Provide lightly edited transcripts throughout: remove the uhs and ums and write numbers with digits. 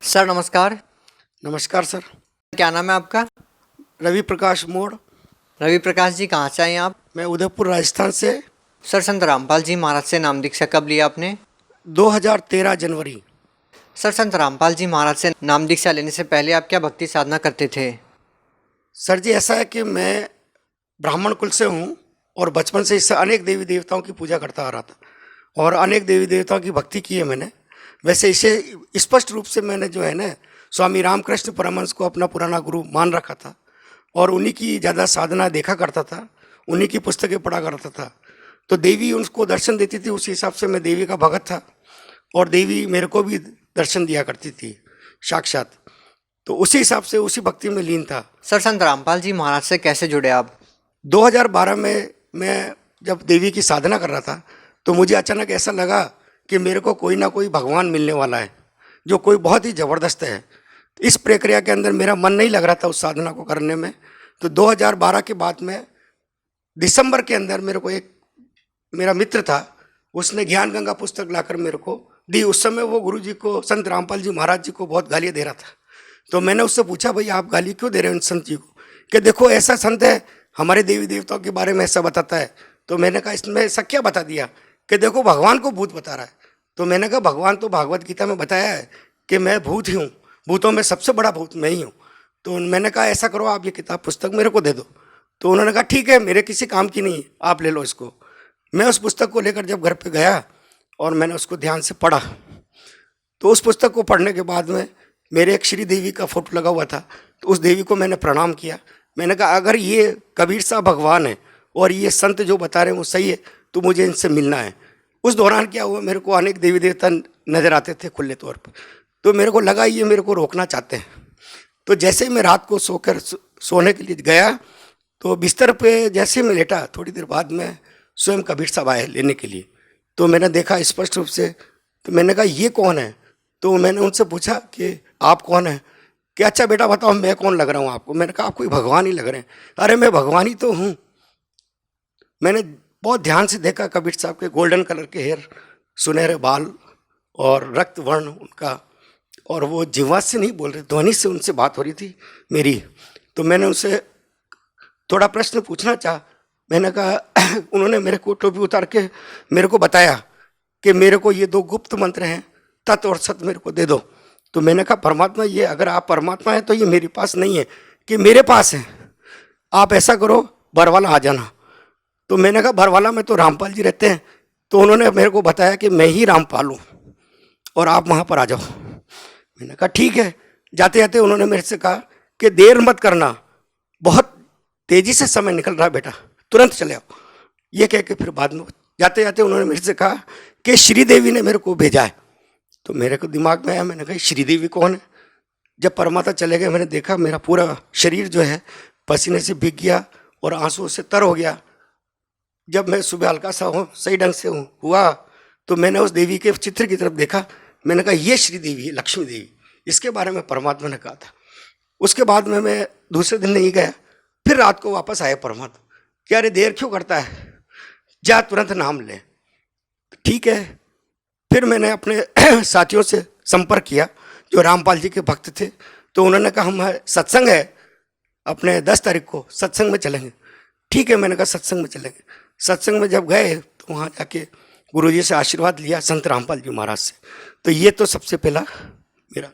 Sir नमस्कार। नमस्कार sir. क्या नाम है आपका? रवि प्रकाश मोड़। रवि प्रकाश जी, कहाँ से आए हैं आप? मैं उदयपुर राजस्थान से। सर संत रामपाल जी महाराज से नाम दीक्षा कब लिया आपने? 2013 जनवरी। सर संत रामपाल जी महाराज से नाम दीक्षा लेने से पहले आप क्या भक्ति साधना करते थे? सर जी, ऐसा है कि मैं ब्राह्मण कुल से हूँ और बचपन से इससे अनेक देवी देवताओं की पूजा करता आ रहा था और अनेक देवी देवताओं की भक्ति की है मैंने। वैसे इसे स्पष्ट रूप से मैंने जो है ना स्वामी रामकृष्ण परमहंस को अपना पुराना गुरु मान रखा था और उन्हीं की ज़्यादा साधना देखा करता था, उन्हीं की पुस्तकें पढ़ा करता था। तो देवी उनको दर्शन देती थी, उसी हिसाब से मैं देवी का भगत था और देवी मेरे को भी दर्शन दिया करती थी साक्षात। तो उसी हिसाब से उसी भक्ति में लीन था। सर संत रामपाल जी महाराज से कैसे जुड़े आप? 2012 में मैं जब देवी की साधना कर रहा था तो मुझे अचानक ऐसा लगा कि मेरे को कोई ना कोई भगवान मिलने वाला है जो कोई बहुत ही ज़बरदस्त है। इस प्रक्रिया के अंदर मेरा मन नहीं लग रहा था उस साधना को करने में। तो 2012 के बाद में दिसंबर के अंदर मेरे को एक मेरा मित्र था, उसने ज्ञान गंगा पुस्तक लाकर मेरे को दी। उस समय वो गुरु जी को, संत रामपाल जी महाराज जी को बहुत गालियाँ दे रहा था। तो मैंने उससे पूछा, भाई आप गाली क्यों दे रहे हो संत जी को? कि देखो ऐसा संत है, हमारे देवी देवताओं के बारे में ऐसा बताता है। तो मैंने कहा इसमें ऐसा क्या बता दिया? कि देखो भगवान को भूत बता रहा है। तो मैंने कहा भगवान तो भागवत गीता में बताया है कि मैं भूत ही हूँ, भूतों में सबसे बड़ा भूत मैं ही हूँ। तो मैंने कहा ऐसा करो, आप ये किताब पुस्तक मेरे को दे दो। तो उन्होंने कहा ठीक है, मेरे किसी काम की नहीं, आप ले लो इसको। मैं उस पुस्तक को लेकर जब घर पे गया और मैंने उसको ध्यान से पढ़ा, तो उस पुस्तक को पढ़ने के बाद में मेरे एक श्री देवी का फोटो लगा हुआ था। तो उस देवी को मैंने प्रणाम किया। मैंने कहा अगर ये कबीर साहब भगवान है और ये संत जो बता रहे हैं वो सही है तो मुझे इनसे मिलना है। उस दौरान क्या हुआ, मेरे को अनेक देवी देवता नजर आते थे खुले तौर पर। तो मेरे को लगा ये मेरे को रोकना चाहते हैं। तो जैसे ही मैं रात को सोने के लिए गया तो बिस्तर पे जैसे मैं लेटा, थोड़ी देर बाद में स्वयं कबीर साहब आए लेने के लिए। तो मैंने देखा स्पष्ट रूप से। तो मैंने कहा ये कौन है? तो मैंने उनसे पूछा कि आप कौन है? कि अच्छा बेटा बताओ मैं कौन लग रहा हूँ आपको? मैंने कहा आप कोई भगवान ही लग रहे हैं। अरे मैं भगवान ही तो हूँ। मैंने बहुत ध्यान से देखा कबीर साहब के गोल्डन कलर के हेयर, सुनहरे बाल और रक्त वर्ण उनका, और वो जिह्वा से नहीं बोल रहे, ध्वनि से उनसे बात हो रही थी मेरी। तो मैंने उनसे थोड़ा प्रश्न पूछना चाहा। मैंने कहा उन्होंने मेरे को टोपी उतार के मेरे को बताया कि मेरे को ये 2 गुप्त मंत्र हैं, तत् और सत मेरे को दे दो। तो मैंने कहा परमात्मा, ये अगर आप परमात्मा हैं तो ये मेरे पास नहीं है, कि मेरे पास है। आप ऐसा करो बरवाला आ जाना। तो मैंने कहा बरवाला में तो रामपाल जी रहते हैं। तो उन्होंने मेरे को बताया कि मैं ही रामपाल हूँ और आप वहाँ पर आ जाओ। मैंने कहा ठीक है। जाते जाते उन्होंने मेरे से कहा कि देर मत करना, बहुत तेजी से समय निकल रहा है बेटा, तुरंत चले आओ। ये कह के फिर बाद में जाते जाते उन्होंने मेरे से कहा कि श्रीदेवी ने मेरे को भेजा है। तो मेरे को दिमाग में आया, मैंने कहा श्रीदेवी कौन है? जब परमात्मा चले गए मैंने देखा मेरा पूरा शरीर जो है पसीने से भीग गया और आंसू से तर हो गया। जब मैं सुबह हल्का सा सही ढंग से हुआ तो मैंने उस देवी के चित्र की तरफ देखा। मैंने कहा ये श्रीदेवी है, लक्ष्मी देवी, इसके बारे में परमात्मा ने कहा था। उसके बाद में मैं दूसरे दिन नहीं गया। फिर रात को वापस आया परमात्मा, कि अरे देर क्यों करता है, जा तुरंत नाम ले। ठीक है। फिर मैंने अपने साथियों से संपर्क किया जो रामपाल जी के भक्त थे। तो उन्होंने कहा हम सत्संग है अपने 10 तारीख को, सत्संग में चलेंगे। ठीक है, मैंने कहा सत्संग में चलेंगे। सत्संग में जब गए तो वहाँ जाके गुरुजी से आशीर्वाद लिया, संत रामपाल जी महाराज से। तो ये तो सबसे पहला मेरा।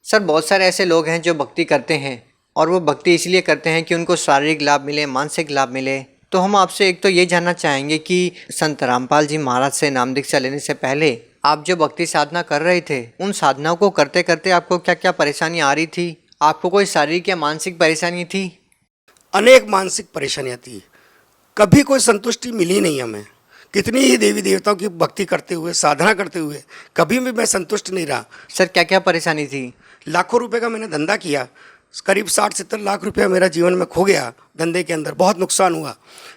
सर बहुत सारे ऐसे लोग हैं जो भक्ति करते हैं और वो भक्ति इसलिए करते हैं कि उनको शारीरिक लाभ मिले, मानसिक लाभ मिले। तो हम आपसे एक तो ये जानना चाहेंगे कि संत रामपाल जी महाराज से नाम दीक्षा लेने से पहले आप जो भक्ति साधना कर रहे थे, उन साधनाओं को करते करते आपको क्या क्या परेशानी आ रही थी? आपको कोई शारीरिक या मानसिक परेशानी थी? अनेक मानसिक परेशानियाँ थी, कभी कोई संतुष्टि मिली नहीं हमें। कितनी ही देवी देवताओं की भक्ति करते हुए, साधना करते हुए कभी भी मैं संतुष्ट नहीं रहा। सर क्या क्या परेशानी थी? लाखों रुपए का मैंने धंधा किया, करीब 60-70 लाख रुपया मेरा जीवन में खो गया धंधे के अंदर, बहुत नुकसान हुआ।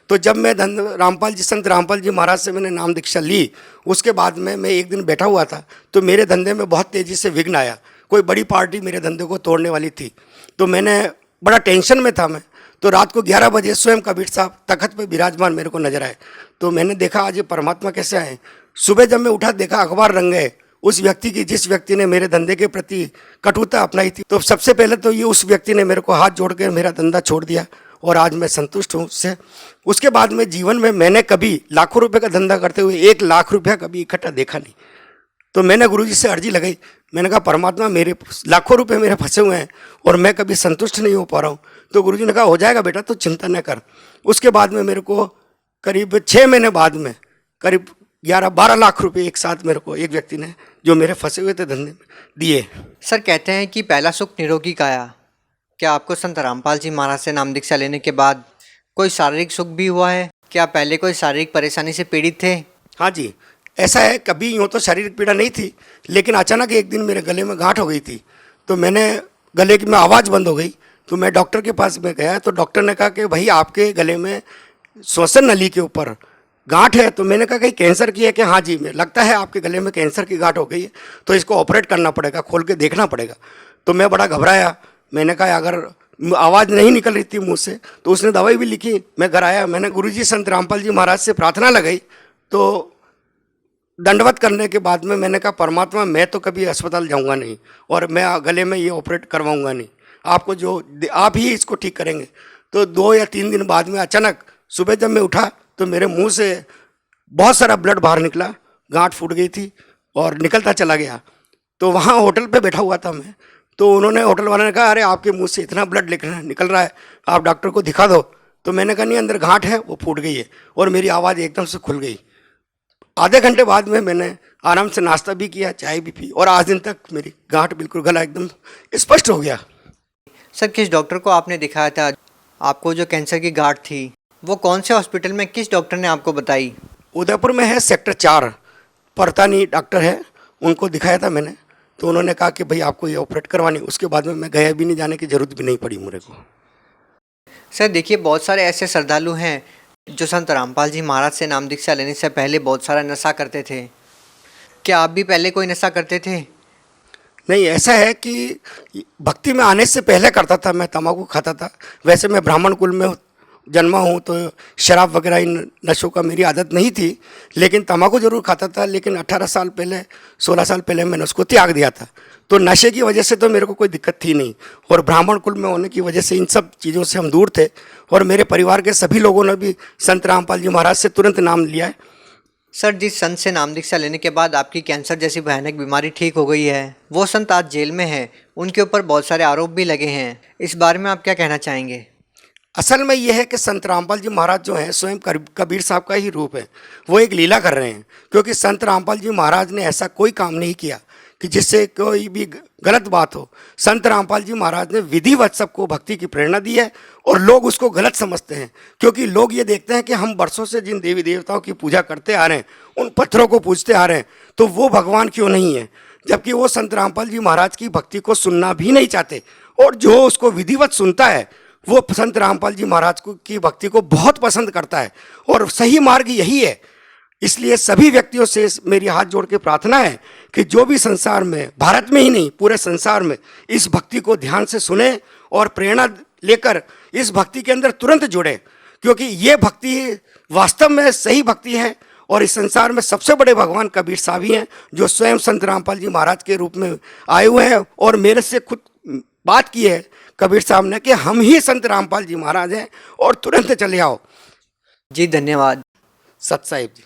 तो जब मैं संत रामपाल जी महाराज से मैंने नाम दीक्षा ली, उसके बाद में मैं एक दिन बैठा हुआ था तो मेरे धंधे में बहुत तेज़ी से विघ्न आया। कोई बड़ी पार्टी मेरे धंधे को तोड़ने वाली थी। तो मैंने बड़ा टेंशन में था मैं। तो रात को 11 बजे स्वयं कबीर साहब तख्त पे विराजमान मेरे को नजर आए। तो मैंने देखा आज ये परमात्मा कैसे आए। सुबह जब मैं उठा देखा अखबार रंग गए, उस व्यक्ति की, जिस व्यक्ति ने मेरे धंधे के प्रति कटुता अपनाई थी, तो सबसे पहले तो ये उस व्यक्ति ने मेरे को हाथ जोड़ के मेरा धंधा छोड़ दिया और आज मैं संतुष्ट हूँ उससे। उसके बाद में जीवन में मैंने कभी लाखों रुपए का धंधा करते हुए 1 लाख रुपया कभी इकट्ठा देखा नहीं। तो मैंने गुरुजी से अर्जी लगाई, मैंने कहा परमात्मा मेरे लाखों रुपए मेरे फंसे हुए हैं और मैं कभी संतुष्ट नहीं हो पा रहा हूँ। तो गुरुजी ने कहा हो जाएगा बेटा, तो चिंता न कर। उसके बाद में मेरे को करीब 6 महीने बाद में करीब 11-12 लाख रुपए एक साथ मेरे को एक व्यक्ति ने, जो मेरे फंसे हुए थे धंधे में, दिए। सर कहते हैं कि पहला सुख निरोगी काया। क्या आपको संत रामपाल जी महाराज से नाम दीक्षा लेने के बाद कोई शारीरिक सुख भी हुआ है? क्या पहले कोई शारीरिक परेशानी से पीड़ित थे? हाँ जी, ऐसा है। कभी यूँ तो शारीरिक पीड़ा नहीं थी, लेकिन अचानक एक दिन मेरे गले में गांठ हो गई थी। तो मैंने गले की में आवाज़ बंद हो गई। तो मैं डॉक्टर के पास में गया, तो डॉक्टर ने कहा कि भाई आपके गले में श्वसन नली के ऊपर गांठ है। तो मैंने कहा कहीं कैंसर की है कि? हाँ जी, मैं लगता है आपके गले में कैंसर की गांठ हो गई है, तो इसको ऑपरेट करना पड़ेगा, खोल के देखना पड़ेगा। तो मैं बड़ा घबराया। मैंने कहा अगर आवाज़ नहीं निकल रही थी मुँह से, तो उसने दवाई भी लिखी। मैं घर आया, मैंने गुरुजी संत रामपाल जी महाराज से प्रार्थना लगाई। तो दंडवत करने के बाद में मैंने कहा परमात्मा मैं तो कभी अस्पताल जाऊंगा नहीं और मैं गले में ये ऑपरेट करवाऊंगा नहीं, आपको जो आप ही इसको ठीक करेंगे। तो 2 या 3 दिन बाद में अचानक सुबह जब मैं उठा तो मेरे मुंह से बहुत सारा ब्लड बाहर निकला, गांठ फूट गई थी और निकलता चला गया। तो वहाँ होटल पे बैठा हुआ था मैं, तो उन्होंने, होटल वाले ने कहा अरे आपके मुंह से इतना ब्लड निकल रहा है, आप डॉक्टर को दिखा दो। तो मैंने कहा नहीं, अंदर गांठ है, वो फूट गई है। और मेरी आवाज़ एकदम से खुल गई। आधे घंटे बाद में मैंने आराम से नाश्ता भी किया, चाय भी पी, और आज दिन तक मेरी गांठ बिल्कुल, गला एकदम स्पष्ट हो गया। सर किस डॉक्टर को आपने दिखाया था? आपको जो कैंसर की गांठ थी वो कौन से हॉस्पिटल में, किस डॉक्टर ने आपको बताई? उदयपुर में है, सेक्टर 4 परतानी डॉक्टर है, उनको दिखाया था मैंने। तो उन्होंने कहा कि भाई आपको ये ऑपरेट करवानी। उसके बाद में मैं गया भी नहीं, जाने की ज़रूरत भी नहीं पड़ी मेरे को। सर देखिए, बहुत सारे ऐसे श्रद्धालु हैं जो संत रामपाल जी महाराज से नाम दीक्षा लेने से पहले बहुत सारा नशा करते थे। क्या आप भी पहले कोई नशा करते थे? नहीं, ऐसा है कि भक्ति में आने से पहले करता था, मैं तम्बाकू खाता था। वैसे मैं ब्राह्मण कुल में जन्मा हूँ, तो शराब वगैरह इन नशों का मेरी आदत नहीं थी, लेकिन तम्बाकू जरूर खाता था। लेकिन 18 साल पहले, 16 साल पहले मैंने उसको त्याग दिया था। तो नशे की वजह से तो मेरे को कोई दिक्कत थी नहीं, और ब्राह्मण कुल में होने की वजह से इन सब चीज़ों से हम दूर थे। और मेरे परिवार के सभी लोगों ने भी संत रामपाल जी महाराज से तुरंत नाम लिया है। सर जिस संत से नाम दीक्षा लेने के बाद आपकी कैंसर जैसी भयानक बीमारी ठीक हो गई है, वो संत आज जेल में है, उनके ऊपर बहुत सारे आरोप भी लगे हैं। इस बारे में आप क्या कहना चाहेंगे? असल में यह है कि संत रामपाल जी महाराज जो हैं स्वयं कबीर साहब का ही रूप है। वो एक लीला कर रहे हैं, क्योंकि संत रामपाल जी महाराज ने ऐसा कोई काम नहीं किया कि जिससे कोई भी गलत बात हो। संत रामपाल जी महाराज ने विधिवत सबको भक्ति की प्रेरणा दी है, और लोग उसको गलत समझते हैं, क्योंकि लोग ये देखते हैं कि हम बरसों से जिन देवी देवताओं की पूजा करते आ रहे हैं, उन पत्थरों को पूजते आ रहे हैं, तो वो भगवान क्यों नहीं है, जबकि वो संत रामपाल जी महाराज की भक्ति को सुनना भी नहीं चाहते। और जो उसको विधिवत सुनता है वो संत रामपाल जी महाराज की भक्ति को बहुत पसंद करता है, और सही मार्ग यही है। इसलिए सभी व्यक्तियों से मेरी हाथ जोड़ के प्रार्थना है कि जो भी संसार में, भारत में ही नहीं पूरे संसार में, इस भक्ति को ध्यान से सुने और प्रेरणा लेकर इस भक्ति के अंदर तुरंत जुड़े, क्योंकि ये भक्ति वास्तव में सही भक्ति है। और इस संसार में सबसे बड़े भगवान कबीर साहब ही हैं, जो स्वयं संत रामपाल जी महाराज के रूप में आए हुए हैं, और मेरे से खुद बात की है कबीर साहब ने कि हम ही संत रामपाल जी महाराज हैं, और तुरंत चले आओ। जी धन्यवाद। सत साहिब जी।